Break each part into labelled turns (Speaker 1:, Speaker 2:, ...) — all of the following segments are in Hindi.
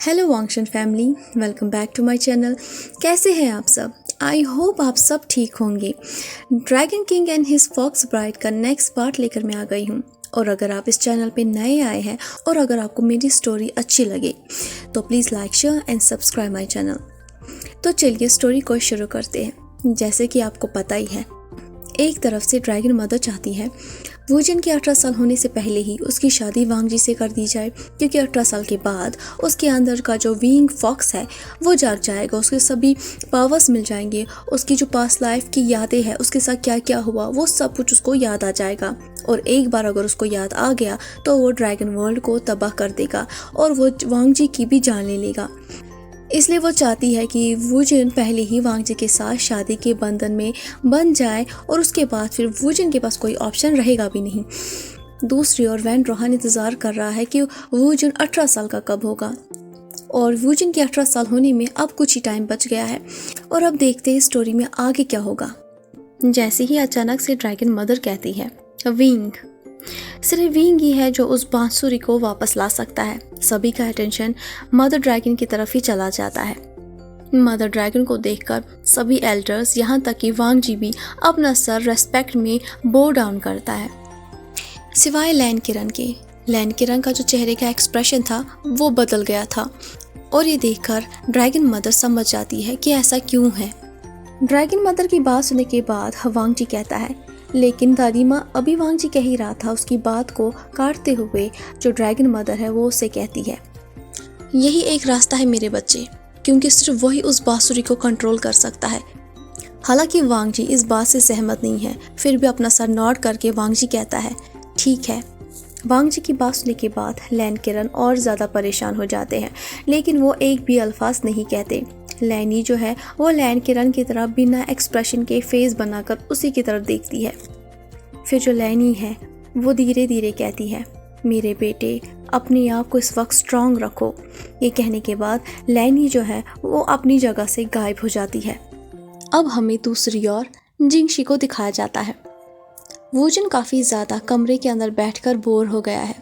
Speaker 1: हेलो वांगशन family, welcome back to my channel. कैसे हैं आप सब? आई होप आप सब ठीक होंगे। Dragon king and his fox bride का नेक्स्ट पार्ट लेकर मैं आ गई हूँ। और अगर आप इस चैनल पे नए आए हैं और अगर आपको मेरी स्टोरी अच्छी लगे तो please like share and subscribe my channel. तो चलिए स्टोरी को शुरू करते हैं। जैसे कि आपको पता ही है, एक तरफ से ड्रैगन मदर चाहती है वूजन के 18 साल होने से पहले ही उसकी शादी वांग जी से कर दी जाए, क्योंकि 18 साल के बाद उसके अंदर का जो विंग फॉक्स है वो जाग जाएगा, उसके सभी पावर्स मिल जाएंगे, उसकी जो पास्ट लाइफ की यादें हैं, उसके साथ क्या क्या हुआ वो सब कुछ उसको याद आ जाएगा। और एक बार अगर उसको याद आ गया तो वो ड्रैगन वर्ल्ड को तबाह कर देगा और वो वांग जी की भी जान ले लेगा। इसलिए वो चाहती है कि वूजन पहले ही वांग जी के साथ शादी के बंधन में बंध जाए और उसके बाद फिर वूजन के पास कोई ऑप्शन रहेगा भी नहीं। दूसरी ओर वैन रोहान इंतज़ार कर रहा है कि वूजन 18 साल का कब होगा, और वूजन के 18 साल होने में अब कुछ ही टाइम बच गया है। और अब देखते हैं स्टोरी में आगे क्या होगा। जैसे ही अचानक से ड्रैगन मदर कहती है विंग, सिर्फ विंग ही है जो उस बांसुरी को वापस ला सकता है। सभी का अटेंशन मदर ड्रैगन की तरफ ही चला जाता है। मदर ड्रैगन को देखकर सभी एल्डर्स, यहाँ तक कि वांग जी भी अपना सर रेस्पेक्ट में बो डाउन करता है, सिवाय लैन किरण के। लैन किरण का जो चेहरे का एक्सप्रेशन था वो बदल गया था, और ये देखकर ड्रैगन मदर समझ जाती है कि ऐसा क्यों है। ड्रैगन मदर की बात सुनने के बाद वांग जी कहता है, लेकिन दादी माँ, अभी वांग जी कह ही रहा था। उसकी बात को काटते हुए जो ड्रैगन मदर है वो उसे कहती है, यही एक रास्ता है मेरे बच्चे, क्योंकि सिर्फ वही उस बांसुरी को कंट्रोल कर सकता है। हालांकि वांग जी इस बात से सहमत नहीं है, फिर भी अपना सर नॉड करके वांग जी कहता है ठीक है। वांग जी की बात सुनने के बाद लैन किरण और ज़्यादा परेशान हो जाते हैं, लेकिन वो एक भी अल्फाज नहीं कहते। लैनी जो है वो लैन किरण की तरफ बिना एक्सप्रेशन के फेस बनाकर उसी की तरफ देखती है। फिर जो लैनी है वो धीरे धीरे कहती है, मेरे बेटे, अपने आप को इस वक्त स्ट्रांग रखो। ये कहने के बाद लैनी जो है वो अपनी जगह से गायब हो जाती है। अब हमें दूसरी ओर जिंगशी को दिखाया जाता है। वूजन काफ़ी ज़्यादा कमरे के अंदर बैठकर बोर हो गया है,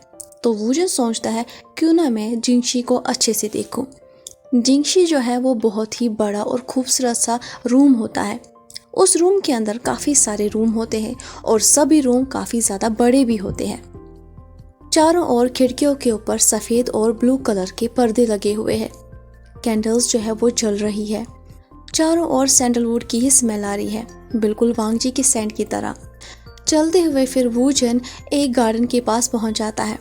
Speaker 1: तो वूजन सोचता है क्यों ना मैं जिंगशी को अच्छे से देखूं। जिंगशी जो है वो बहुत ही बड़ा और खूबसूरत सा रूम होता है। उस रूम के अंदर काफ़ी सारे रूम होते हैं और सभी रूम काफ़ी ज़्यादा बड़े भी होते हैं। चारों ओर खिड़कियों के ऊपर सफ़ेद और ब्लू कलर के पर्दे लगे हुए हैं। कैंडल्स जो है वो जल रही है। चारों ओर सैंडलवुड की ही स्मेल आ रही है, बिल्कुल वांग जी की सेंट की तरह। चलते हुए फिर वूजन एक गार्डन के पास पहुंच जाता है।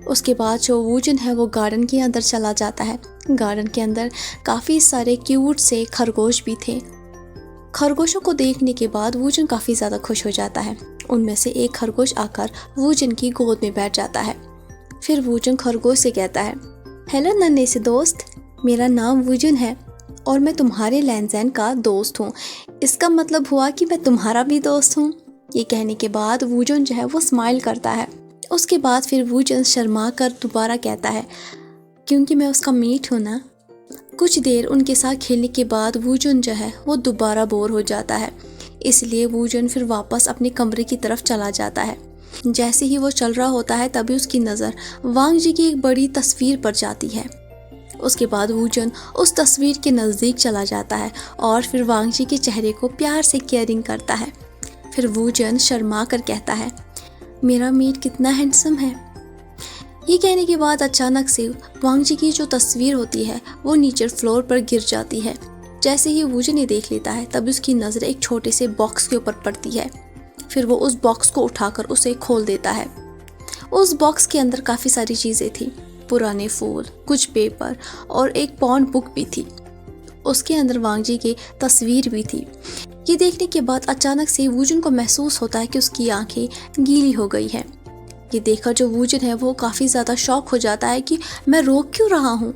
Speaker 1: उसके बाद जो वूजन है वो गार्डन के अंदर चला जाता है। गार्डन के अंदर काफ़ी सारे क्यूट से खरगोश भी थे। खरगोशों को देखने के बाद वूजन काफ़ी ज़्यादा खुश हो जाता है। उनमें से एक खरगोश आकर वूजन की गोद में बैठ जाता है। फिर वूजन खरगोश से कहता है, हेलो नन्हे से दोस्त, मेरा नाम वूजन है और मैं तुम्हारे लैनजैन का दोस्त हूँ। इसका मतलब हुआ कि मैं तुम्हारा भी दोस्त हूँ। ये कहने के बाद वूजन जो है वो स्माइल करता है। उसके बाद फिर वूजन शर्मा कर दोबारा कहता है, क्योंकि मैं उसका मीट हूँ ना। कुछ देर उनके साथ खेलने के बाद वूजन जो है वो दोबारा बोर हो जाता है, इसलिए वूजन फिर वापस अपने कमरे की तरफ चला जाता है। जैसे ही वो चल रहा होता है तभी उसकी नज़र वांग जी की एक बड़ी तस्वीर पर जाती है। उसके बाद वूजन उस तस्वीर के नज़दीक चला जाता है और फिर वांग जी के चेहरे को प्यार से केयरिंग करता है। फिर वूजन शर्मा कर कहता है, मेरा मीट कितना हैंडसम है। ये कहने के बाद अचानक से वांग जी की जो तस्वीर होती है वो नीचे फ्लोर पर गिर जाती है। जैसे ही वूजन ये देख लेता है तभी उसकी नज़र एक छोटे से बॉक्स के ऊपर पड़ती है। फिर वो उस बॉक्स को उठाकर उसे खोल देता है। उस बॉक्स के अंदर काफ़ी सारी चीज़ें थी, पुराने फूल, कुछ पेपर और एक पॉन्ड बुक भी थी। उसके अंदर वांग जी की तस्वीर भी थी। ये देखने के बाद अचानक से वूजन को महसूस होता है कि उसकी आंखें गीली हो गई हैं। ये देखकर जो वूजन है वो काफ़ी ज़्यादा शॉक हो जाता है कि मैं रो क्यों रहा हूँ।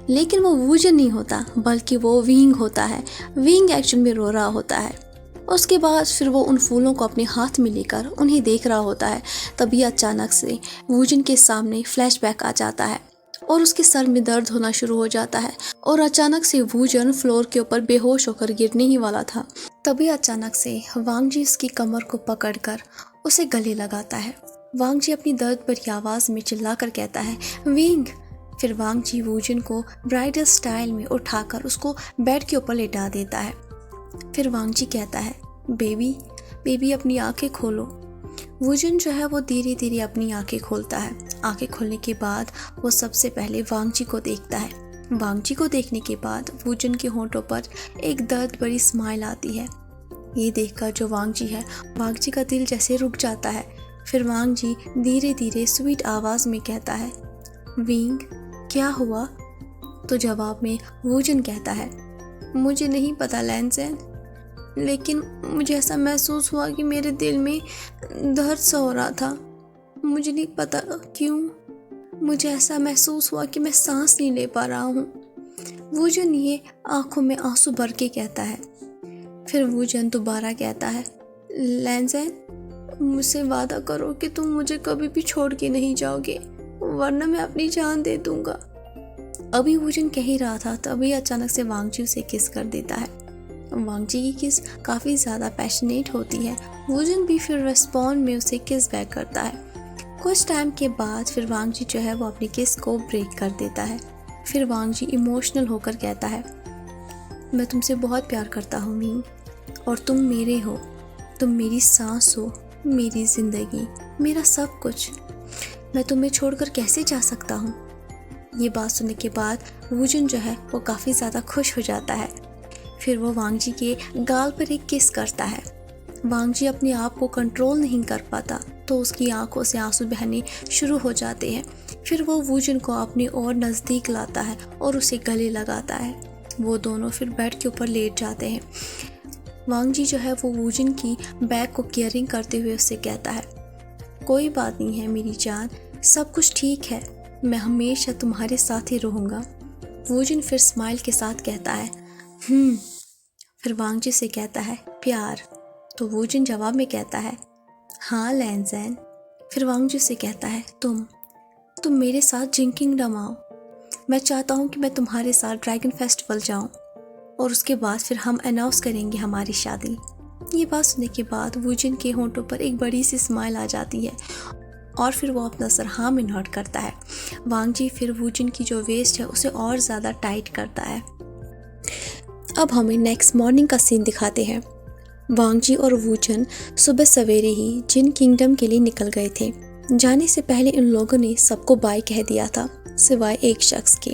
Speaker 1: लेकिन वो वूजन नहीं होता, बल्कि वो विंग होता है। विंग एक्शन में रो रहा होता है। उसके बाद फिर वो उन फूलों को अपने हाथ में लेकर उन्हें देख रहा होता है। तभी अचानक से वूजन के सामने फ्लैशबैक आ जाता है और उसके सर में दर्द होना शुरू हो जाता है। और अचानक से वूजन फ्लोर के ऊपर बेहोश होकर गिरने ही वाला था। तभी अचानक से वांग जी उसकी कमर को पकड़कर उसे गले लगाता है। वांग जी अपनी दर्द भरी आवाज़ में चिल्लाकर कहता है, विंग, फिर वांग जी वूजन को ब्राइडल स्टाइल में उठाकर उसको बेड के ऊपर लेटा देता है। फिर वांग जी कहता है, बेबी बेबी अपनी आंखें खोलो। वूजन जो है वो धीरे धीरे अपनी आंखें खोलता है। आंखें खोलने के बाद वो सबसे पहले वांग जी को देखता है। वांग जी को देखने के बाद वूजन के होंठों पर एक दर्द भरी स्माइल आती है। ये देखकर जो वांग जी है, वांग जी का दिल जैसे रुक जाता है। फिर वांग जी धीरे धीरे स्वीट आवाज़ में कहता है, विंग क्या हुआ? तो जवाब में वूजन कहता है, मुझे नहीं पता लैंसेन, लेकिन मुझे ऐसा महसूस हुआ कि मेरे दिल में दर्द सा हो रहा था। मुझे नहीं पता क्यों, मुझे ऐसा महसूस हुआ कि मैं सांस नहीं ले पा रहा हूँ। वूजन ये आंखों में आंसू भर के कहता है। फिर वूजन दोबारा कहता है, लैंसेन मुझसे वादा करो कि तुम मुझे कभी भी छोड़ के नहीं जाओगे, वरना मैं अपनी जान दे दूंगा। अभी वूजन कह ही रहा था तभी अचानक से वांग जी उसे किस कर देता है। वांग जी की किस काफ़ी ज़्यादा पैशनेट होती है। वूजन भी फिर रिस्पॉन्ड में उसे किस बैक करता है। कुछ टाइम के बाद फिर वांग जी जो है वो अपनी किस को ब्रेक कर देता है। फिर वांग जी इमोशनल होकर कहता है, मैं तुमसे बहुत प्यार करता हूँ मीन, और तुम मेरे हो। तुम मेरी सांस हो, मेरी ज़िंदगी, मेरा सब कुछ। मैं तुम्हें छोड़कर कैसे जा सकता हूँ? ये बात सुनने के बाद वूजन जो है वो काफ़ी ज़्यादा खुश हो जाता है। फिर वो वांग जी के गाल पर एक किस करता है। वांग जी अपने आप को कंट्रोल नहीं कर पाता तो उसकी आंखों से आंसू बहने शुरू हो जाते हैं। फिर वो वूजन को अपने और नज़दीक लाता है और उसे गले लगाता है। वो दोनों फिर बेड के ऊपर लेट जाते हैं। वांग जी जो है वो वूजन की बैग को केयरिंग करते हुए उससे कहता है, कोई बात नहीं है मेरी जान, सब कुछ ठीक है, मैं हमेशा तुम्हारे साथ ही रहूँगा। वूजन फिर स्माइल के साथ कहता है, फिर वांग जी से कहता है, प्यार? तो वूजन जवाब में कहता है, हाँ लैंसेन। फिर वांग जी से कहता है, तुम मेरे साथ जिंग किंगडम आओ। मैं चाहता हूँ कि मैं तुम्हारे साथ ड्रैगन फेस्टिवल जाऊँ और उसके बाद फिर हम अनाउंस करेंगे हमारी शादी। ये बात सुनने के बाद वूजन के होंठों पर एक बड़ी सी स्माइल आ जाती है और फिर वो अपना सर हाँ में नोट करता है। वांग जी फिर वूजन की जो वेस्ट है उसे और ज़्यादा टाइट करता है। अब हमें नेक्स्ट मॉर्निंग का सीन दिखाते हैं। वांग जी और वूजन सुबह सवेरे ही जिन किंगडम के लिए निकल गए थे। जाने से पहले इन लोगों ने सबको बाय कह दिया था सिवाय एक शख्स के,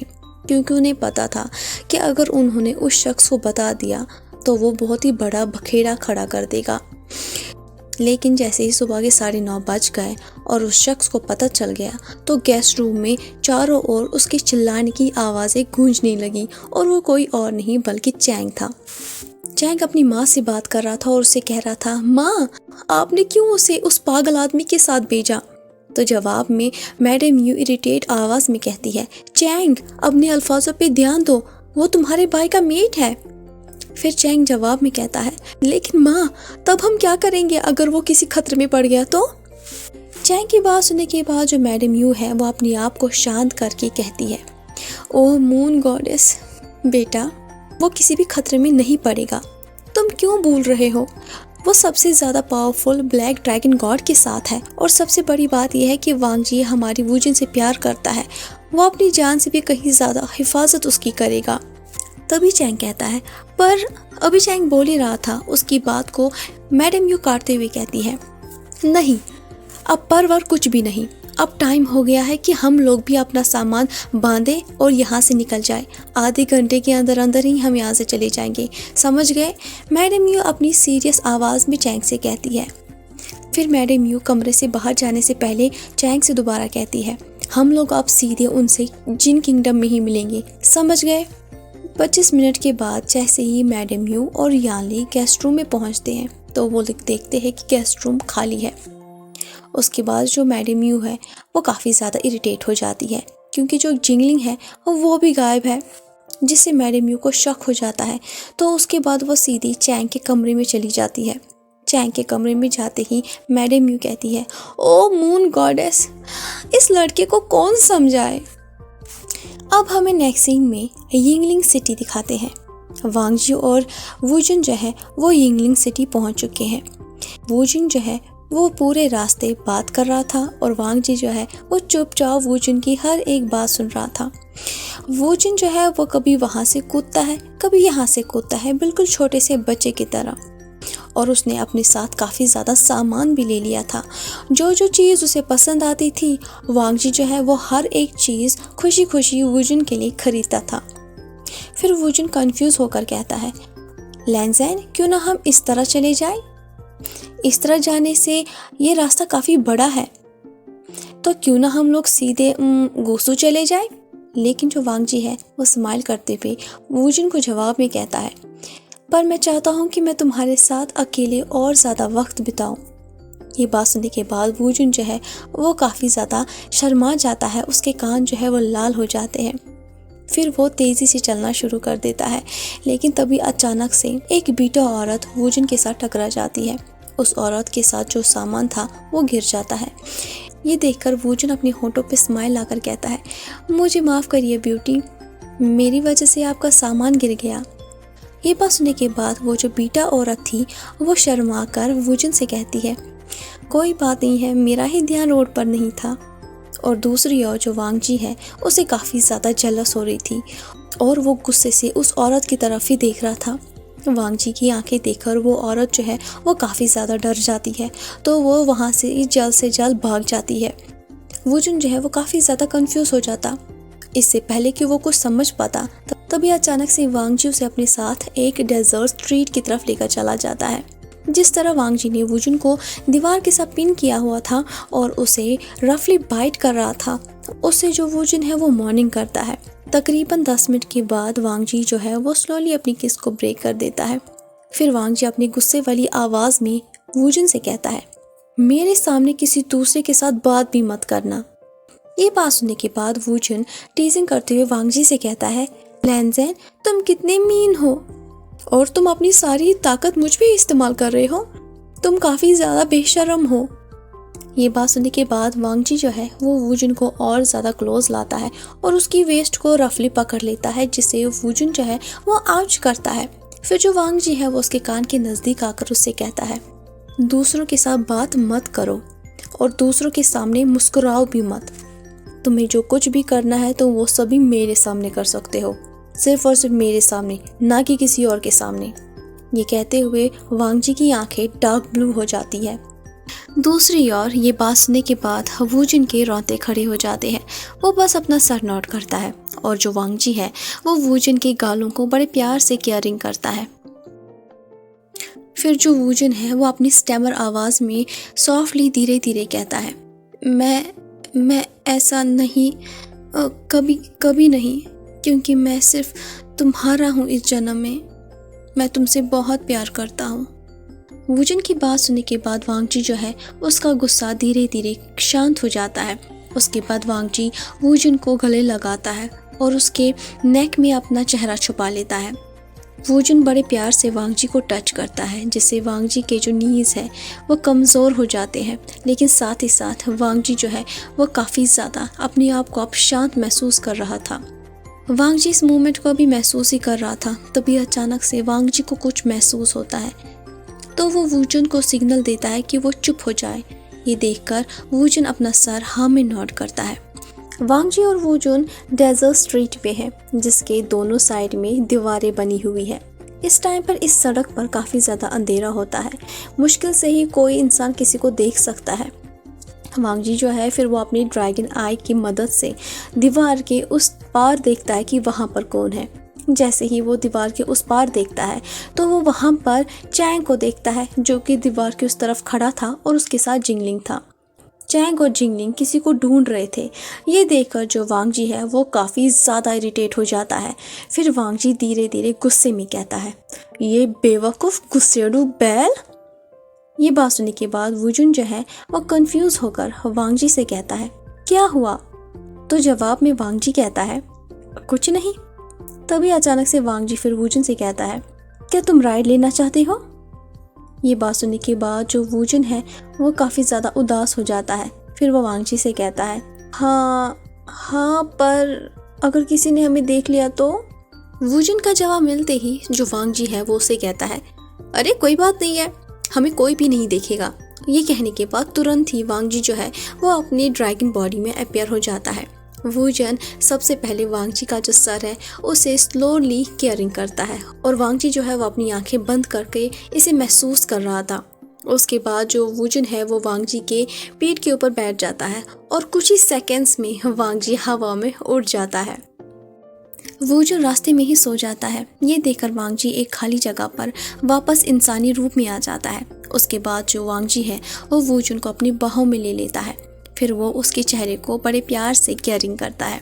Speaker 1: क्योंकि उन्हें पता था कि अगर उन्होंने उस शख्स को बता दिया तो वो बहुत ही बड़ा बखेड़ा खड़ा कर देगा। लेकिन जैसे ही सुबह के 9:30 बज गए और उस शख्स को पता चल गया तो गेस्ट रूम में चारों ओर उसके चिल्लाने की आवाज़ें गूंजने लगी और वो कोई और नहीं बल्कि चैंग था। चैंग अपनी माँ से बात कर रहा था और उसे कह रहा था, माँ आपने क्यों उसे उस पागल आदमी के साथ भेजा? तो जवाब में मैडम यू इरिटेट आवाज़ में कहती है, चैंग अपने अल्फाजों पे ध्यान दो, वो तुम्हारे भाई का मेट है। फिर चैंग जवाब में कहता है, लेकिन माँ तब हम क्या करेंगे अगर वो किसी खतरे में पड़ गया तो? चैंग की बात सुनने के बाद जो मैडम यू है वो अपने आप को शांत करके कहती है, ओह मून गॉडेस, बेटा वो किसी भी खतरे में नहीं पड़ेगा, तुम क्यों भूल रहे हो? वो सबसे ज़्यादा पावरफुल ब्लैक ड्रैगन गॉड के साथ है और सबसे बड़ी बात यह है कि वांग जी हमारी वूजन से प्यार करता है, वो अपनी जान से भी कहीं ज़्यादा हिफाजत उसकी करेगा। तभी चैंग कहता है, पर अभी चैंग बोल ही रहा था। उसकी बात को मैडम यू काटते हुए कहती है, नहीं अब परवर कुछ भी नहीं, अब टाइम हो गया है कि हम लोग भी अपना सामान बांधे और यहाँ से निकल जाए। आधे घंटे के अंदर अंदर ही हम यहाँ से चले जाएंगे, समझ गए? मैडम यू अपनी सीरियस आवाज़ में चैंग से कहती है। फिर मैडम यू कमरे से बाहर जाने से पहले चैंग से दोबारा कहती है, हम लोग अब सीधे उनसे जिन किंगडम में ही मिलेंगे, समझ गए? 25 मिनट के बाद जैसे ही मैडम यू और याली गेस्ट रूम में पहुँचते हैं तो वो देखते हैं कि गेस्ट रूम खाली है। उसके बाद जो मैडम यू है वो काफ़ी ज़्यादा इरिटेट हो जाती है क्योंकि जो जिंगलिंग है वो भी गायब है, जिससे मैडम यू को शक हो जाता है। तो उसके बाद वो सीधी चैंग के कमरे में चली जाती है। चैंग के कमरे में जाते ही मैडम यू कहती है, ओ मून गॉडेस, इस लड़के को कौन समझाए? अब हमें नेक्स्ट सीन में यिंगलिंग सिटी दिखाते हैं। वांग जी और वूजन जो है वो यिंगलिंग सिटी पहुंच चुके हैं। वूजन जो है वो पूरे रास्ते बात कर रहा था और वांग जी जो है वो चुपचाप वूजिन की हर एक बात सुन रहा था। वूजिन जो है वो कभी वहाँ से कूदता है, कभी यहाँ से कूदता है, बिल्कुल छोटे से बच्चे की तरह। और उसने अपने साथ काफ़ी ज़्यादा सामान भी ले लिया था। जो जो चीज़ उसे पसंद आती थी, वांग जी जो है वो हर एक चीज़ खुशी खुशी वूजिन के लिए खरीदता था। फिर वूजिन कंफ्यूज होकर कहता है, लैंज़ेन, क्यों ना हम इस तरह चले जाएं? इस तरह जाने से ये रास्ता काफ़ी बड़ा है, तो क्यों ना हम लोग सीधे गुसू चले जाएं? लेकिन जो वांग जी है वो स्माइल करते हुए वूजिन को जवाब में कहता है, पर मैं चाहता हूँ कि मैं तुम्हारे साथ अकेले और ज़्यादा वक्त बिताऊँ। ये बात सुनने के बाद वूजिन जो है वो काफ़ी ज़्यादा शर्मा जाता है, उसके कान जो है वो लाल हो जाते हैं। फिर वो तेज़ी से चलना शुरू कर देता है, लेकिन तभी अचानक से एक बीटा औरत वूजिन के साथ टकरा जाती है। उस औरत के साथ जो सामान था वो गिर जाता है। ये देखकर वूजिन अपने होठों पे स्माइल लाकर कहता है, मुझे माफ़ करिए ब्यूटी, मेरी वजह से आपका सामान गिर गया। ये बात सुनने के बाद वो जो बीटा औरत थी वो शर्मा कर वूजिन से कहती है, कोई बात नहीं है, मेरा ही ध्यान रोड पर नहीं था। और दूसरी ओर जो वांग जी है उसे काफ़ी ज़्यादा जलस हो रही थी और वो गुस्से से उस औरत की तरफ ही देख रहा था। वांग जी की आंखें देखकर वो औरत जो है वो काफ़ी ज़्यादा डर जाती है, तो वो वहाँ से जल्द भाग जाती है। वूजिन जो है वो काफ़ी ज़्यादा कंफ्यूज हो जाता। इससे पहले कि वो कुछ समझ पाता, तभी अचानक से वांग जी उसे अपने साथ एक डेजर्ट स्ट्रीट की तरफ लेकर चला जाता है। जिस तरह वांग जी ने वूजिन को दीवार के साथ पिन किया हुआ था और उसे रफली बाइट कर रहा था, उससे जो वूजिन है वो मॉर्निंग करता है। तकरीबन 10 मिनट के बाद वांग जी जो है वो स्लोली अपनी किस को ब्रेक कर देता है। फिर वांग जी अपनी गुस्से वाली आवाज़ में वूजिन से कहता है, मेरे सामने किसी दूसरे के साथ बात भी मत करना। ये बात सुनने के बाद वूजिन टीजिंग करते हुए वांग जी से कहता है, लैंज़ेन, तुम कितने मीन हो और तुम अपनी सारी ताकत मुझ पे इस्तेमाल कर रहे हो, तुम काफ़ी ज़्यादा बेशर्म हो। ये बात सुनने के बाद वांग जी जो है वो वूजिन को और ज़्यादा क्लोज लाता है और उसकी वेस्ट को रफली पकड़ लेता है, जिससे वूजिन जो है वो आउच करता है। फिर जो वांग जी है वो उसके कान के नज़दीक आकर उससे कहता है, दूसरों के साथ बात मत करो और दूसरों के सामने मुस्कुराओ भी मत। तुम्हें जो कुछ भी करना है तो वो सभी मेरे सामने कर सकते हो, सिर्फ और सिर्फ मेरे सामने, ना कि किसी और के सामने। ये कहते हुए वांग जी की आंखें डार्क ब्लू हो जाती है। दूसरी ओर ये बात सुनने के बाद वूजिन के रोंगटे खड़े हो जाते हैं। वो बस अपना सर नोट करता है और जो वांग जी है वो वूजिन के गालों को बड़े प्यार से केयरिंग करता है। फिर जो वूजिन है वो अपनी स्टैमर आवाज़ में सॉफ्टली धीरे धीरे कहता है, मैं ऐसा नहीं, कभी नहीं, क्योंकि मैं सिर्फ तुम्हारा हूँ इस जन्म में, मैं तुमसे बहुत प्यार करता हूँ। वूजिन की बात सुनने के बाद वांग जी जो है उसका गुस्सा धीरे धीरे शांत हो जाता है। उसके बाद वांग जी वूजिन को गले लगाता है और उसके नेक में अपना चेहरा छुपा लेता है। वूजिन बड़े प्यार से वांग जी को टच करता है, जिससे वांग जी के जो नीज़ है वो कमज़ोर हो जाते हैं, लेकिन साथ ही साथ वांग जी जो है वो काफ़ी ज़्यादा अपने आप को अब शांत महसूस कर रहा था। वांग जी इस मूवमेंट को अभी महसूस ही कर रहा था, तभी अचानक से वांग जी को कुछ महसूस होता है, तो वो वूजिन को सिग्नल देता है कि वो चुप हो जाए। ये देखकर वूजिन अपना सर हाँ में नोड करता है। वांग जी और वूजिन डेजर्ट स्ट्रीट पे है, जिसके दोनों साइड में दीवारें बनी हुई है। इस टाइम पर इस सड़क पर काफ़ी ज़्यादा अंधेरा होता है, मुश्किल से ही कोई इंसान किसी को देख सकता है। वांग जी जो है फिर वो अपनी ड्रैगन आई की मदद से दीवार के उस पार देखता है कि वहाँ पर कौन है। जैसे ही वो दीवार के उस पार देखता है तो वो वहाँ पर चैंग को देखता है, जो कि दीवार के उस तरफ खड़ा था और उसके साथ जिंगलिंग था। चैंग और जिंगलिंग किसी को ढूंढ रहे थे। ये देखकर जो वांग जी है वो काफ़ी ज़्यादा इरिटेट हो जाता है। फिर वांग जी धीरे धीरे गुस्से में कहता है, ये बेवकूफ़ गुस्सेड़ू बैल। ये बात सुनने के बाद वूजिन जो है वो कंफ्यूज होकर वांग जी से कहता है, क्या हुआ? तो जवाब में वांग जी कहता है, कुछ नहीं। तभी अचानक से वांग जी फिर वूजिन से कहता है, क्या तुम राइड लेना चाहते हो? ये बात सुनने के बाद जो वूजिन है वो काफ़ी ज़्यादा उदास हो जाता है। फिर वो वांग जी से कहता है, हाँ, पर अगर किसी ने हमें देख लिया तो? वूजिन का जवाब मिलते ही जो वांग जी है वो उसे कहता है, अरे कोई बात नहीं है, हमें कोई भी नहीं देखेगा, ये कहने के बाद तुरंत ही वांग जी जो है वो अपनी ड्रैगन बॉडी में अपीयर हो जाता है। वूजन सबसे पहले वांग जी का जो सर है उसे स्लोली केयरिंग करता है और वांग जी जो है वो अपनी आंखें बंद करके इसे महसूस कर रहा था। उसके बाद जो वूजन है वो वांग जी के पीठ के ऊपर बैठ जाता है और कुछ ही सेकेंड्स में वांग जी हवा में उड़ जाता है। वूजन रास्ते में ही सो जाता है। ये देखकर वांग जी एक खाली जगह पर वापस इंसानी रूप में आ जाता है। उसके बाद जो वांग जी है वो वूजन को अपनी बाहों में ले लेता है। फिर वो उसके चेहरे को बड़े प्यार से केयरिंग करता है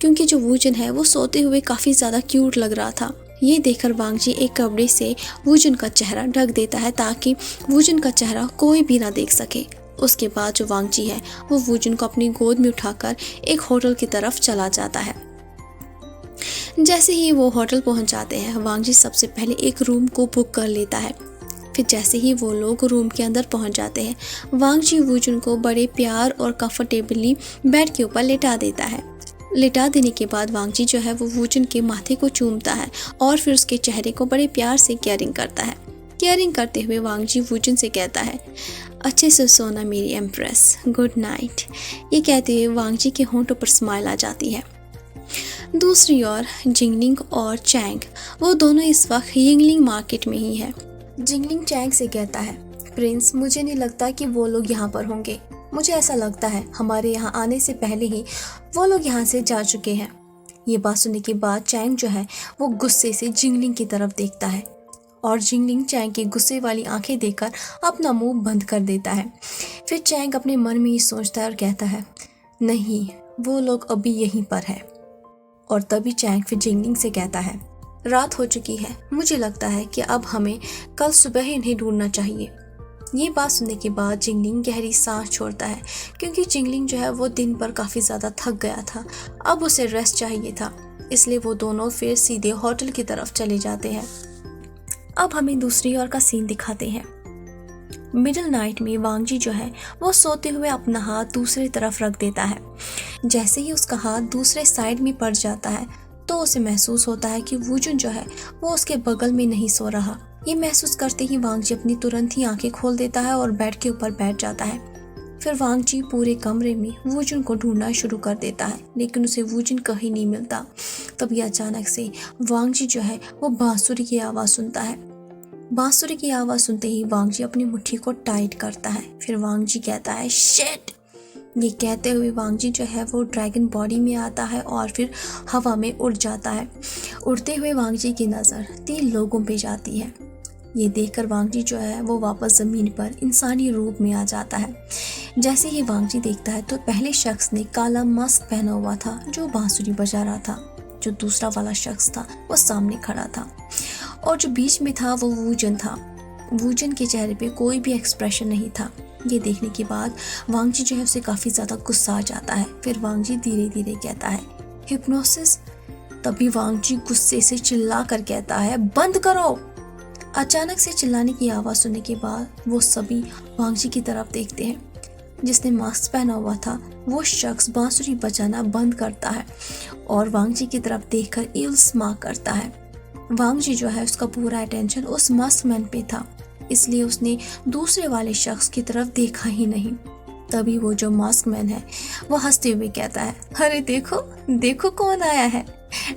Speaker 1: क्योंकि जो वूजन है वो सोते हुए काफ़ी ज़्यादा क्यूट लग रहा था। ये देखकर वांग जी एक कपड़े से वूजन का चेहरा ढक देता है ताकि वूजन का चेहरा कोई भी ना देख सके। उसके बाद जो वांग जी है वो वूजन को अपनी गोद में उठाकर एक होटल की तरफ चला जाता है। जैसे ही वो होटल पहुंच जाते हैं वांग जी सबसे पहले एक रूम को बुक कर लेता है। फिर जैसे ही वो लोग रूम के अंदर पहुंच जाते हैं वांग जी वूजन को बड़े प्यार और कंफर्टेबली बेड के ऊपर लेटा देता है। लेटा देने के बाद वांग जी जो है वो वूजन के माथे को चूमता है और फिर उसके चेहरे को बड़े प्यार से केयरिंग करता है। केयरिंग करते हुए वांग जी वूजन से कहता है, अच्छे से सोना मेरी एम्प्रेस, गुड नाइट। ये कहते हुए वांग जी के होंठों पर स्माइल आ जाती है। दूसरी ओर जिंगलिंग और चैंग वो दोनों इस वक्त यिंगलिंग मार्केट में ही है। जिंगलिंग चैंग से कहता है, प्रिंस मुझे नहीं लगता कि वो लोग यहाँ पर होंगे। मुझे ऐसा लगता है हमारे यहाँ आने से पहले ही वो लोग यहाँ से जा चुके हैं। ये बात सुनने के बाद चैंग जो है वो गुस्से से जिंगलिंग की तरफ देखता है और जिंगलिंग चैंग की गुस्से वाली आंखें देखकर अपना मुंह बंद कर देता है। फिर चैंग अपने मन में ही सोचता है और कहता है, नहीं वो लोग अभी यहीं पर है। और तभी चैंग फिर जिंगलिंग से कहता है, रात हो चुकी है, मुझे लगता है कि अब हमें कल सुबह ही इन्हें ढूंढना चाहिए। ये बात सुनने के बाद जिंगलिंग गहरी सांस छोड़ता है क्योंकि जिंगलिंग जो है वो दिन पर काफ़ी ज़्यादा थक गया था। अब उसे रेस्ट चाहिए था, इसलिए वो दोनों फिर सीधे होटल की तरफ चले जाते हैं। अब हमें दूसरी ओर का सीन दिखाते हैं। मिडिल नाइट में वांग जी जो है वो सोते हुए अपना हाथ दूसरी तरफ रख देता है। जैसे ही उसका हाथ दूसरे साइड में पड़ जाता है तो उसे महसूस होता है कि वूजन जो है वो उसके बगल में नहीं सो रहा। ये महसूस करते ही वांग जी अपनी तुरंत ही आंखें खोल देता है और बेड के ऊपर बैठ जाता है। फिर वांग जी पूरे कमरे में वूजन को ढूंढना शुरू कर देता है लेकिन उसे वूजन कहीं नहीं मिलता। तभी अचानक से वांग जी जो है वो बांसुरी की आवाज़ सुनता है। बांसुरी की आवाज़ सुनते ही वांग जी अपनी मुट्ठी को टाइट करता है। फिर वांग जी कहता है, शिट। ये कहते हुए वांग जी जो है वो ड्रैगन बॉडी में आता है और फिर हवा में उड़ जाता है। उड़ते हुए वांग जी की नज़र 3 लोगों पे जाती है। ये देखकर वांग जी जो है वो वापस ज़मीन पर इंसानी रूप में आ जाता है। जैसे ही वांग जी देखता है तो पहले शख्स ने काला मास्क पहना हुआ था जो बांसुरी बजा रहा था। जो दूसरा वाला शख्स था वो सामने खड़ा था और जो बीच में था वो वूजन था। वूजन के चेहरे पे कोई भी एक्सप्रेशन नहीं था। ये देखने के बाद वांग जी जो है उसे काफ़ी ज़्यादा गुस्सा आ जाता है। फिर वांग जी धीरे धीरे कहता है, हिप्नोसिस। तभी वांग जी गुस्से से चिल्ला कर कहता है, बंद करो। अचानक से चिल्लाने की आवाज़ सुनने के बाद वो सभी वांग जी की तरफ देखते हैं। जिसने मास्क पहना हुआ था वो शख्स बांसुरी बजाना बंद करता है और वांग जी की तरफ देखकर ईल स्मार्क करता है। वांग जी जो है उसका पूरा अटेंशन उस मास्क मैन पे था, इसलिए उसने दूसरे वाले शख्स की तरफ देखा ही नहीं। तभी वो जो मास्क मैन है वो हंसते हुए कहता है, अरे देखो देखो कौन आया है,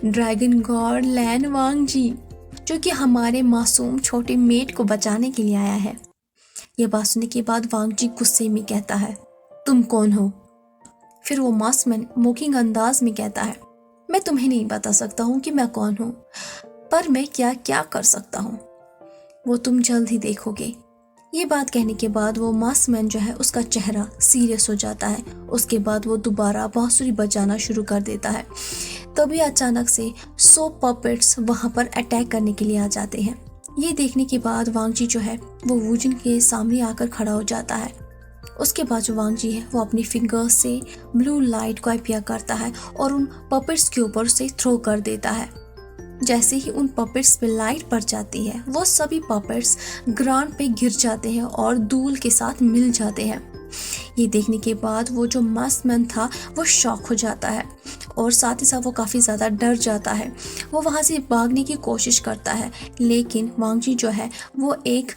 Speaker 1: ड्रैगन गॉड लैन वांग जी, जो कि हमारे मासूम छोटे मेट को बचाने के लिए आया है। यह बात सुनने के बाद वांग जी गुस्से में कहता है, तुम कौन हो? फिर वो मास्कमैन मोकिंग अंदाज में कहता है, मैं तुम्हें नहीं बता सकता हूँ कि मैं कौन हूँ, पर मैं क्या क्या कर सकता हूँ वो तुम जल्द ही देखोगे। ये बात कहने के बाद वो मास्कमैन जो है उसका चेहरा सीरियस हो जाता है। उसके बाद वो दोबारा बांसुरी बजाना शुरू कर देता है। तभी अचानक से 100 पपेट्स वहाँ पर अटैक करने के लिए आ जाते हैं। ये देखने के बाद वांग जी जो है वो वूजन के सामने आकर खड़ा हो जाता है। उसके बाद जो वांग जी है वो अपनी फिंगर्स से ब्लू लाइट को अपीयर करता है और उन पपेट्स के ऊपर से थ्रो कर देता है। जैसे ही उन पपेट्स पे लाइट पड़ जाती है वो सभी पपेट्स ग्राउंड पे गिर जाते हैं और धूल के साथ मिल जाते हैं। ये देखने के बाद वो जो मास्कमैन था वो शॉक हो जाता है और साथ ही साथ वो काफ़ी ज़्यादा डर जाता है। वो वहाँ से भागने की कोशिश करता है, लेकिन वांग जी जो है वो एक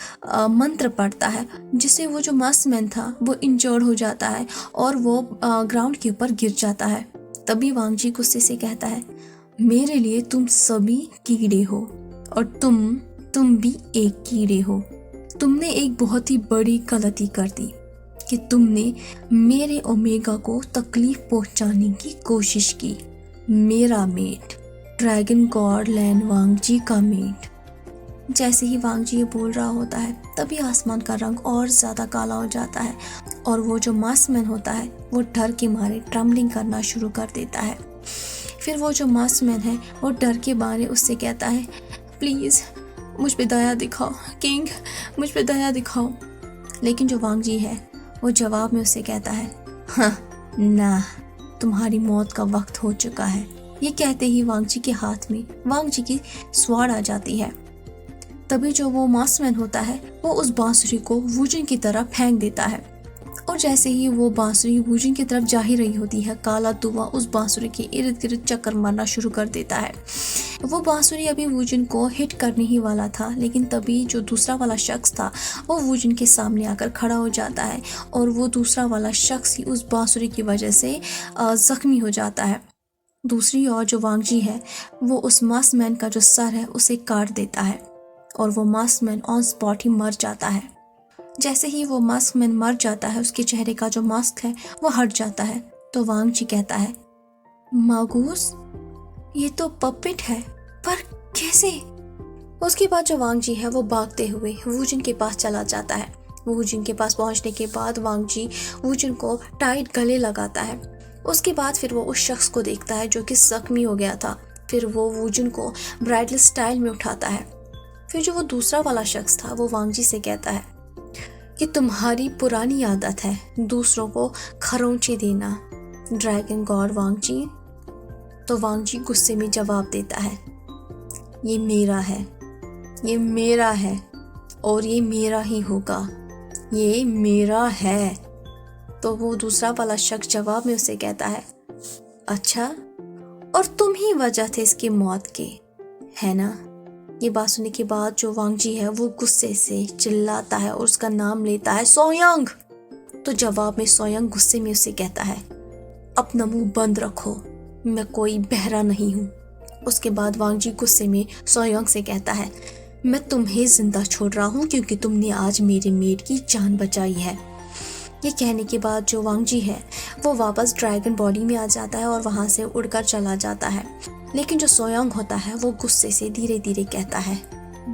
Speaker 1: मंत्र पढ़ता है, जिससे वो जो मास्कमैन था वो इंजर्ड हो जाता है और वो ग्राउंड के ऊपर गिर जाता है। तभी वांग जी गुस्से से कहता है, मेरे लिए तुम सभी कीड़े हो और तुम भी एक कीड़े हो। तुमने एक बहुत ही बड़ी गलती कर दी कि तुमने मेरे ओमेगा को तकलीफ पहुंचाने की कोशिश की। मेरा मेट, ड्रैगन गॉड लैन वांग जी का मेट। जैसे ही वांग जी ये बोल रहा होता है, तभी आसमान का रंग और ज़्यादा काला हो जाता है और वो जो मास्कमैन होता है वो डर के मारे ट्रम्बलिंग करना शुरू कर देता है। फिर वो जो मास्कमैन है वो डर के मारे उससे कहता है, प्लीज़ मुझ पे दया दिखाओ किंग, मुझ पे दया दिखाओ। लेकिन जो वांग जी है वो जवाब में उससे कहता है, हाँ ना, तुम्हारी मौत का वक्त हो चुका है। ये कहते ही वांग जी के हाथ में वांग जी की स्वाड आ जाती है। तभी जो वो मास्कमैन होता है वो उस बांसुरी को वूजिन की तरफ फेंक देता है और जैसे ही वो बांसुरी वूजिन की तरफ जा ही रही होती है, काला धुआं उस बांसुरी के इर्द गिर्द चक्कर मारना शुरू कर देता है। वो बांसुरी अभी वूजिन को हिट करने ही वाला था, लेकिन तभी जो दूसरा वाला शख्स था वो वूजिन के सामने आकर खड़ा हो जाता है और वो दूसरा वाला शख्स ही उस बांसुरी की वजह से जख्मी हो जाता है। दूसरी ओर जो वांग जी है वो उस मास्कमैन का जो सर है उसे काट देता है और वो मास्कमैन ऑन स्पॉट ही मर जाता है। जैसे ही वो मास्कमैन मर जाता है, उसके चेहरे का जो मास्क है वो हट जाता है। तो वांग जी कहता है, मागूस, ये तो पपेट है, पर कैसे? उसके बाद जो वांग जी है वो भागते हुए वूजिन के पास चला जाता है। वूजिन के पास पहुंचने के बाद वांग जी वूजिन को टाइट गले लगाता है। उसके बाद फिर वो उस शख्स को देखता है जो कि जख्मी हो गया था। फिर वो वूजिन को ब्राइडल स्टाइल में उठाता है। फिर जो वो दूसरा वाला शख्स था वो वांग जी से कहता है कि तुम्हारी पुरानी आदत है दूसरों को खरोंचे देना, ड्रैगन गॉड वांग जी। तो वांग जी गुस्से में जवाब देता है, ये मेरा है, ये मेरा है और ये मेरा ही होगा, ये मेरा है। तो वो दूसरा वाला शख्स जवाब में उसे कहता है, अच्छा, और तुम ही वजह थे इसकी मौत के, है ना? ये बात सुनने के बाद जो वांग जी है वो गुस्से से चिल्लाता है और उसका नाम लेता है, सोयांग। तो जवाब में सोयांग गुस्से में उसे कहता है, अपना मुंह बंद रखो, मैं कोई बहरा नहीं हूँ। उसके बाद वांग जी गुस्से में सोयांग से कहता है, मैं तुम्हें जिंदा छोड़ रहा हूँ क्योंकि तुमने आज मेरे मेट की जान बचाई है। ये कहने के बाद जो वांग जी है वो वापस ड्रैगन बॉडी में आ जाता है और वहाँ से उड़कर चला जाता है। लेकिन जो सोयांग होता है वो गुस्से से धीरे धीरे कहता है,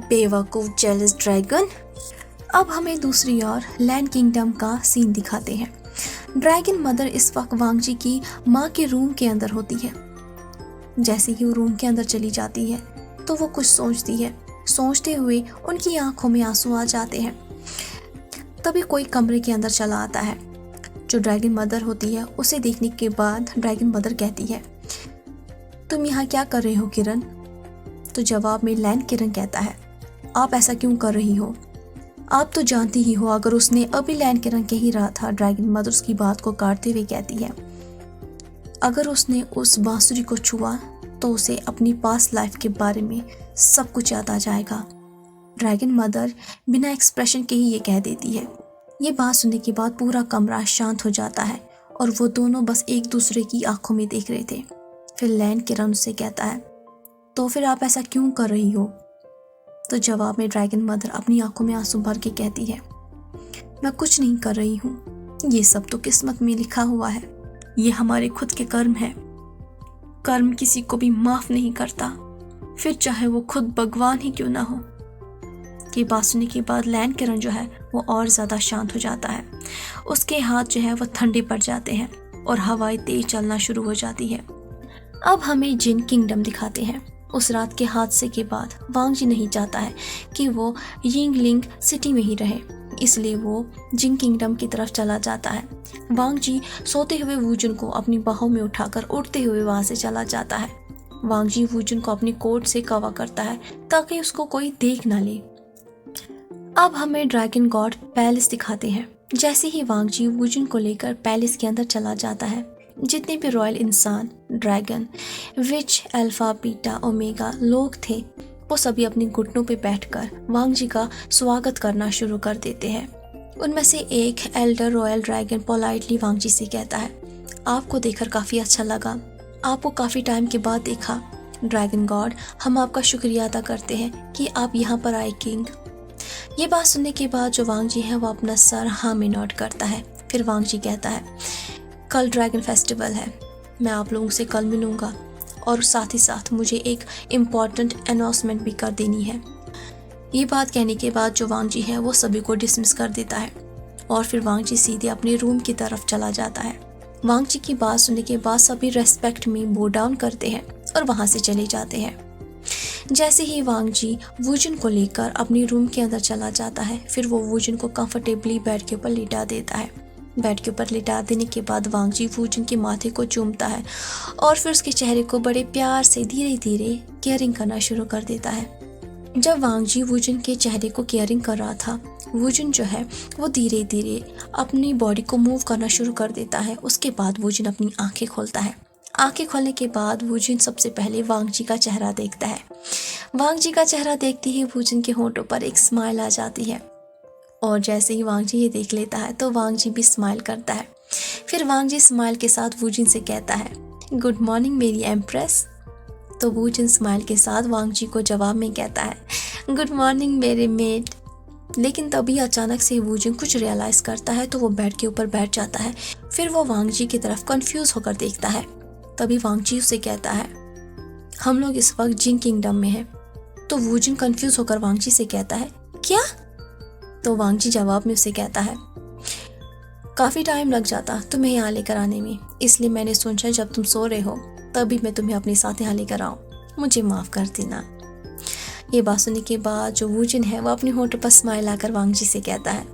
Speaker 1: बेवकूफ जेलस ड्रैगन। अब हमें दूसरी ओर लैंड किंगडम का सीन दिखाते हैं। ड्रैगन मदर इस वक्त वांग जी की माँ के रूम के अंदर होती है। जैसे ही वो रूम के अंदर चली जाती है तो वो कुछ सोचती है। सोचते हुए उनकी आंखों में आंसू आ जाते हैं। तभी कोई कमरे के अंदर चला आता है। जो ड्रैगन मदर होती है उसे देखने के बाद ड्रैगन मदर कहती है, तुम यहाँ क्या कर रहे हो किरण? तो जवाब में लैंड किरण कहता है, आप ऐसा क्यों कर रही हो? आप तो जानती ही हो अगर उसने अभी लैंड किरण कह ही रहा था। ड्रैगन मदर उसकी बात को काटते हुए कहती है, अगर उसने उस बांसुरी को छुआ तो उसे अपनी पास्ट लाइफ के बारे में सब कुछ याद आ जाएगा। ड्रैगन मदर बिना एक्सप्रेशन के ही ये कह देती है। ये बात सुनने के बाद पूरा कमरा शांत हो जाता है और वो दोनों बस एक दूसरे की आंखों में देख रहे थे। फिर लैंड किरण उससे कहता है, तो फिर आप ऐसा क्यों कर रही हो? तो जवाब में ड्रैगन मदर अपनी आंखों में आंसू भर के कहती है, मैं कुछ नहीं कर रही हूँ, ये सब तो किस्मत में लिखा हुआ है, ये हमारे खुद के कर्म है। कर्म किसी को भी माफ नहीं करता, फिर चाहे वो खुद भगवान ही क्यों ना हो। ये बात सुनने के बाद लैंड किरण जो है वो और ज़्यादा शांत हो जाता है। उसके हाथ जो है वो ठंडे पड़ जाते हैं और हवाएं तेज चलना शुरू हो जाती है। अब हमें जिन किंगडम दिखाते हैं। उस रात के हादसे के बाद वांग जी नहीं चाहता है कि वो यिंगलिंग सिटी में ही रहे, इसलिए वो जिन किंगडम की तरफ चला जाता है। वांग जी सोते हुए वूजिन को अपनी बाहों में उठाकर उड़ते हुए वहाँ से चला जाता है। वांग जी वूजिन को अपनी कोट से कवर करता है ताकि उसको कोई देख ना ले। अब हमें ड्रैगन गॉड पैलेस दिखाते हैं। जैसे ही वांग जी वूजिन को लेकर पैलेस के अंदर चला जाता है, जितने भी रॉयल इंसान, ड्रैगन, विच, अल्फा, बीटा, ओमेगा लोग थे, वो सभी अपने घुटनों पे बैठकर वांग जी का स्वागत करना शुरू कर देते हैं। उनमें से एक एल्डर रॉयल ड्रैगन पोलाइटली वांग जी से कहता है, आपको देखकर काफ़ी अच्छा लगा, आपको काफ़ी टाइम के बाद देखा। ड्रैगन गॉड, हम आपका शुक्रिया अदा करते हैं कि आप यहाँ पर आए किंग। ये बात सुनने के बाद जो वांग जी है वो अपना सर हाँ में नोट करता है। फिर वांग जी कहता है, कल ड्रैगन फेस्टिवल है, मैं आप लोगों से कल मिलूँगा और साथ ही साथ मुझे एक इम्पॉर्टेंट अनाउंसमेंट भी कर देनी है। ये बात कहने के बाद जो वांग जी है वो सभी को डिसमिस कर देता है और फिर वांग जी सीधे अपने रूम की तरफ चला जाता है। वांग जी की बात सुनने के बाद सभी रेस्पेक्ट में बो डाउन करते हैं और वहाँ से चले जाते हैं। जैसे ही वांग जी वूजन को लेकर अपने रूम के अंदर चला जाता है, फिर वो वूजन को कंफर्टेबली बेड के ऊपर लिटा देता है। बेड के ऊपर लिटा देने के बाद वांग जी वूजन के माथे को चूमता है और फिर उसके चेहरे को बड़े प्यार से धीरे धीरे केयरिंग करना शुरू कर देता है। जब वांग जी वूजन के चेहरे को केयरिंग कर रहा था, वूजन जो है वो धीरे धीरे अपनी बॉडी को मूव करना शुरू कर देता है। उसके बाद वूजन अपनी आंखें खोलता है। आंखें खोलने के बाद वूजन सबसे पहले वांग जी का चेहरा देखता है। वांग जी का चेहरा देखते ही वूजन के होंठों पर एक स्माइल आ जाती है और जैसे ही वांग जी ये देख लेता है तो वांग जी भी स्माइल करता है। फिर वांग जी स्माइल के साथ वूजन से कहता है, गुड मॉर्निंग मेरी एम्प्रेस। तो वूजन स्माइल के साथ वांग जी को जवाब में कहता है, गुड मॉर्निंग मेरे मेट। लेकिन तभी अचानक से वूजन कुछ रियलाइज़ करता है तो वो बेड के ऊपर बैठ जाता है। फिर वो वांग जी की तरफ कंफ्यूज होकर देखता है। तभी वांग जी उसे कहता है, हम लोग इस वक्त जिंग किंगडम में हैं। तो वूजन कंफ्यूज होकर वांग जी से कहता है, क्या? तो वांग जी जवाब में उसे कहता है, काफ़ी टाइम लग जाता तुम्हें यहाँ लेकर आने में, इसलिए मैंने सोचा जब तुम सो रहे हो तभी मैं तुम्हें अपने साथ यहाँ लेकर आऊँ, मुझे माफ़ कर देना। ये बात सुनने के बाद जो वूजन है वो अपने होंठों पर स्माइल आकर वांग जी से कहता है,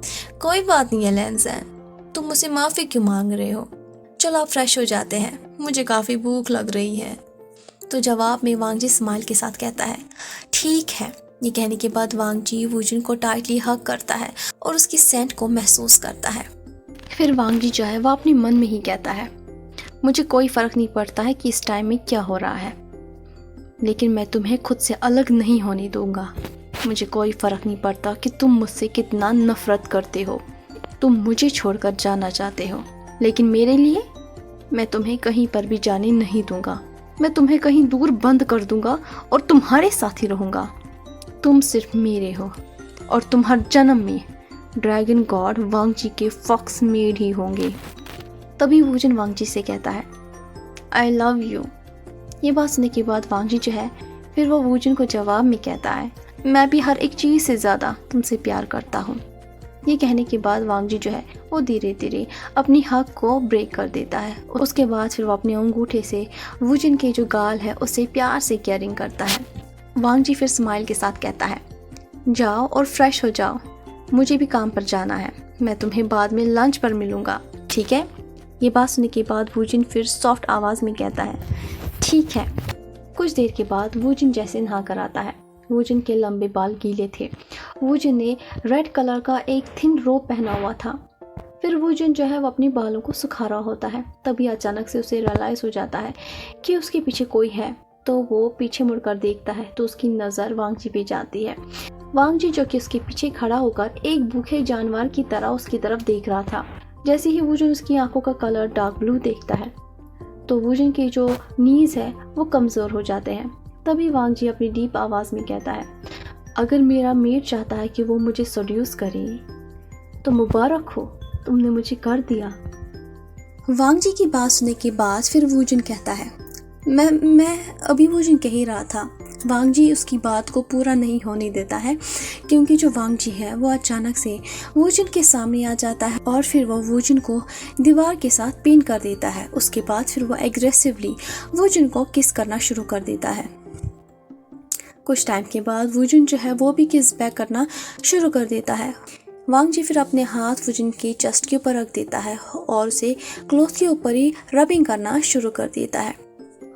Speaker 1: कोई बात नहीं है लैंसन, तुम मुझसे माफ़ी क्यों मांग रहे हो? चलो आप फ्रेश हो जाते हैं, मुझे काफ़ी भूख लग रही है। तो जवाब में वांग जी स्माइल के साथ कहता है, ठीक है। ये कहने के बाद वांग जी वूजन को टाइटली हग करता है और उसकी सेंट को महसूस करता है। फिर वांग जी जो है वो अपने मन में ही कहता है, मुझे कोई फ़र्क नहीं पड़ता है कि इस टाइम में क्या हो रहा है, लेकिन मैं तुम्हें खुद से अलग नहीं होने दूंगा। मुझे कोई फ़र्क नहीं पड़ता कि तुम मुझसे कितना नफ़रत करते हो, तुम मुझे छोड़कर जाना चाहते हो, लेकिन मेरे लिए मैं तुम्हें कहीं पर भी जाने नहीं दूंगा। मैं तुम्हें कहीं दूर बंद कर दूंगा और तुम्हारे साथ ही रहूँगा। तुम सिर्फ मेरे हो और तुम हर जन्म में ड्रैगन गॉड वांग जी के फॉक्स मेड ही होंगे। तभी वूजन वांग जी से कहता है, आई लव यू। ये बात सुनने के बाद वांग जी जो है फिर वो वूजन को जवाब में कहता है, मैं भी हर एक चीज़ से ज़्यादा तुमसे प्यार करता हूँ। ये कहने के बाद वांग जी जो है वो धीरे धीरे अपनी हक को ब्रेक कर देता है। उसके बाद फिर वो अपने अंगूठे से वूजन के जो गाल है उसे प्यार से केयरिंग करता है। वांग जी फिर स्माइल के साथ कहता है, जाओ और फ्रेश हो जाओ, मुझे भी काम पर जाना है, मैं तुम्हें बाद में लंच पर मिलूँगा, ठीक है? ये बात सुनने के बाद वूजन फिर सॉफ्ट आवाज़ में कहता है, ठीक है। कुछ देर के बाद वूजन जैसे नहा कर आता है। वूजन के लंबे बाल गीले थे। वूजन ने रेड कलर का एक थिन रोब पहना हुआ था। फिर वूजन जो है वो अपने बालों को सुखा रहा होता है। तभी अचानक से उसे रियलाइज़ हो जाता है कि उसके पीछे कोई है। तो वो पीछे मुड़कर देखता है तो उसकी नज़र वांग जी पे जाती है। वांग जी जो कि उसके पीछे खड़ा होकर एक भूखे जानवर की तरह उसकी तरफ देख रहा था। जैसे ही वूजन उसकी आंखों का कलर डार्क ब्लू देखता है तो वूजन की जो नीज है वो कमज़ोर हो जाते हैं। तभी वांग जी अपनी डीप आवाज़ में कहता है, अगर मेरा मेट चाहता है कि वो मुझे सेड्यूस करे तो मुबारक हो, तुमने मुझे कर दिया। वांग जी की बात सुनने के बाद फिर वूजन कहता है, मैं अभी वूजन कह ही रहा था। वांग जी उसकी बात को पूरा नहीं होने देता है क्योंकि जो वांग जी है वो अचानक से वूजन के सामने आ जाता है और फिर वो वूजन को दीवार के साथ पिन कर देता है। उसके बाद फिर वो एग्रेसिवली वूजन को किस करना शुरू कर देता है। कुछ टाइम के बाद वूजन जो है वो भी किस बैक करना शुरू कर देता है। वांग जी फिर अपने हाथ वूजन के चेस्ट के ऊपर रख देता है और उसे क्लोथ के ऊपर ही रबिंग करना शुरू कर देता है।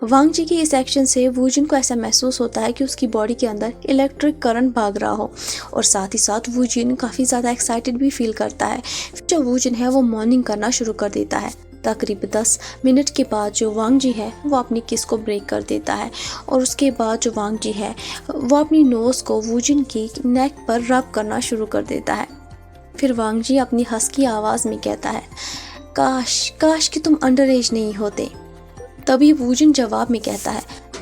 Speaker 1: वांग जी की इस एक्शन से वूजन को ऐसा महसूस होता है कि उसकी बॉडी के अंदर इलेक्ट्रिक करंट भाग रहा हो और साथ ही साथ वूजन काफ़ी ज़्यादा एक्साइटेड भी फील करता है। जो वूजन है वो मॉर्निंग करना शुरू कर देता है। तकरीबन 10 मिनट के बाद जो वांग जी है वो अपनी किस को ब्रेक कर देता है और उसके बाद जो वांग जी है वो अपनी नोज़ को वूजिन की नेक पर रब करना शुरू कर देता है। फिर वांग जी अपनी हस्की आवाज़ में कहता है, काश काश कि तुम अंडर एज नहीं होते। तभी वूजिन जवाब में कहता है,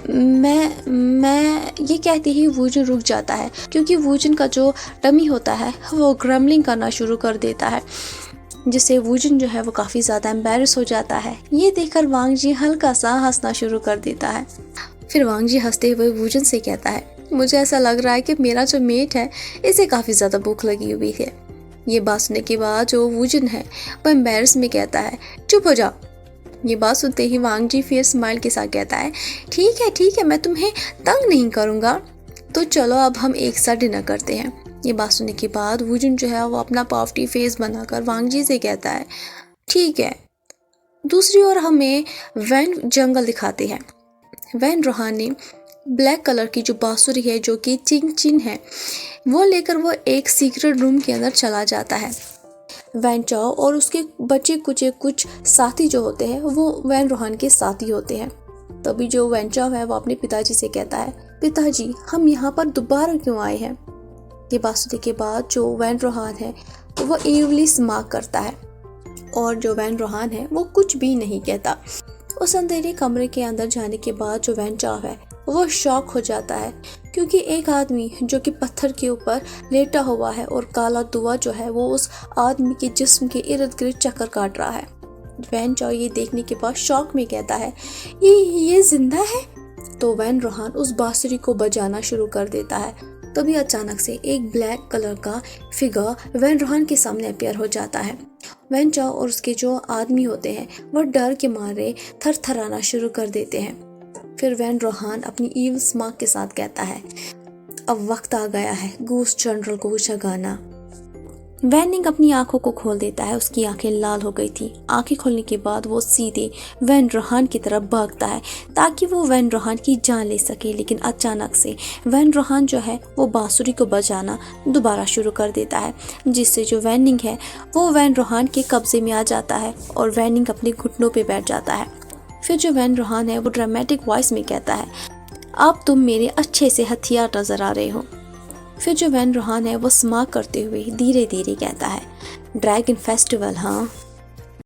Speaker 1: मैं ये कहते ही वूजिन रुक जाता है क्योंकि वूजिन का जो टमी होता है वो ग्रम्बलिंग करना शुरू कर देता है, जिससे वूजिन जो है वो काफ़ी ज़्यादा एम्बैरस हो जाता है। ये देखकर वांग जी हल्का सा हंसना शुरू कर देता है। फिर वांग जी हंसते हुए वूजिन से कहता है, मुझे ऐसा लग रहा है कि मेरा जो मेट है इसे काफ़ी ज़्यादा भूख लगी हुई है। ये बात सुनने के बाद जो वूजिन है वो एम्बैरस में कहता है, चुप हो जाओ। ये बात सुनते ही वांग जी फिर स्माइल के साथ कहता है, ठीक है, मैं तुम्हें तंग नहीं करूँगा, तो चलो अब हम एक साथ डिनर करते हैं। ये बात सुनने के बाद वूजिन जो है वो अपना पावटी फेस बनाकर वांग जी से कहता है, ठीक है। दूसरी ओर हमें वैन जंगल दिखाते हैं। वैन रोहानी ब्लैक कलर की जो बांसुरी है जो कि चिंग चिन है वो लेकर वो एक सीक्रेट रूम के अंदर चला जाता है। वैन चाओ और उसके बच्चे कुछ साथी जो होते हैं वो वैन रोहान के साथी होते हैं। तभी जो वैन चाओ है वो अपने पिताजी से कहता है, पिताजी हम यहाँ पर दोबारा क्यों आए हैं। ये बात सुनने के बाद जो वैन रोहान है तो वो इवली स्मार्क करता है और जो वैन रोहान है वो कुछ भी नहीं कहता। उस अंधेरे कमरे के अंदर जाने के बाद जो वैन चाओ है वो शॉक हो जाता है क्योंकि एक आदमी जो कि पत्थर के ऊपर लेटा हुआ है और काला धुआं जो है वो उस आदमी के जिस्म के इर्द गिर्द चक्कर काट रहा है। वैन चाओ ये देखने के बाद शॉक में कहता है, ये जिंदा है। तो वैन रोहान उस बांसुरी को बजाना शुरू कर देता है। तभी अचानक से एक ब्लैक कलर का फिगर वैन रोहान के सामने अपीयर हो जाता है। वैन चाओ और उसके जो आदमी होते हैं वह डर के मारे थरथराना शुरू कर देते हैं। फिर वैन रोहान अपनी ईव स्मार्क के साथ कहता है, अब वक्त आ गया है गूस जनरल को जगाना। वैनिंग अपनी आंखों को खोल देता है। उसकी आंखें लाल हो गई थी। आंखें खोलने के बाद वो सीधे वैन रोहान की तरफ भागता है ताकि वो वैन रोहान की जान ले सके, लेकिन अचानक से वैन रोहान जो है वो बांसुरी को बजाना दोबारा शुरू कर देता है, जिससे जो वैनिंग है वो वैन रोहान के कब्जे में आ जाता है और वैनिंग अपने घुटनों पर बैठ जाता है। फिर जो वैन रोहान है वो ड्रामेटिक वॉइस में कहता है, अब तुम मेरे अच्छे से हथियार नजर आ रहे हो। फिर जो वैन रोहान है वो स्मार्क करते हुए धीरे धीरे कहता है, ड्रैगन फेस्टिवल हाँ।